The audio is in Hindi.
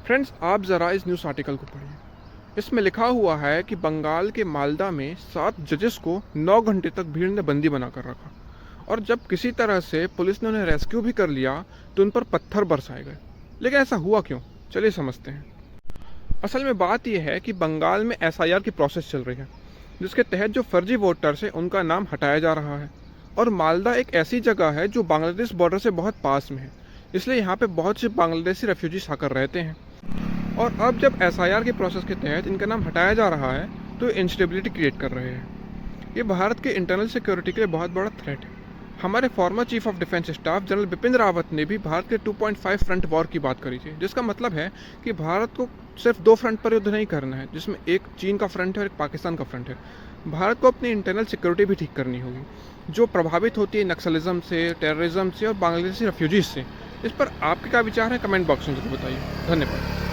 फ्रेंड्स, आप ज़रा इस न्यूज़ आर्टिकल को पढ़िए। इसमें लिखा हुआ है कि बंगाल के मालदा में 7 जजेस को 9 घंटे तक भीड़ ने बंदी बनाकर रखा और जब किसी तरह से पुलिस ने उन्हें रेस्क्यू भी कर लिया तो उन पर पत्थर बरसाए गए। लेकिन ऐसा हुआ क्यों, चलिए समझते हैं। असल में बात यह है कि बंगाल में एसआईआर की प्रोसेस चल रही है, जिसके तहत जो फर्जी वोटर्स हैं उनका नाम हटाया जा रहा है। और मालदा एक ऐसी जगह है जो बांग्लादेश बॉर्डर से बहुत पास में है, इसलिए यहाँ पे बहुत से बांग्लादेशी रेफ्यूजीज आकर रहते हैं। और अब जब एसआईआर के प्रोसेस के तहत इनका नाम हटाया जा रहा है तो इंस्टेबिलिटी क्रिएट कर रहे हैं। ये भारत के इंटरनल सिक्योरिटी के लिए बहुत बड़ा थ्रेट है। हमारे former chief of defence staff general Bipin Rawat ने भी भारत के 2.5 फ्रंट वॉर की बात करी थी, जिसका मतलब है कि भारत को सिर्फ 2 फ्रंट पर युद्ध नहीं करना है, जिसमें एक चीन का फ्रंट है और एक पाकिस्तान का फ्रंट है। भारत को अपनी इंटरनल सिक्योरिटी भी ठीक करनी होगी, जो प्रभावित होती है नक्सलिज्म से, टेररिज्म से और बांग्लादेशी रेफ्यूजीज से। इस पर आपके क्या विचार है, कमेंट बॉक्स में जरूर बताइए। धन्यवाद।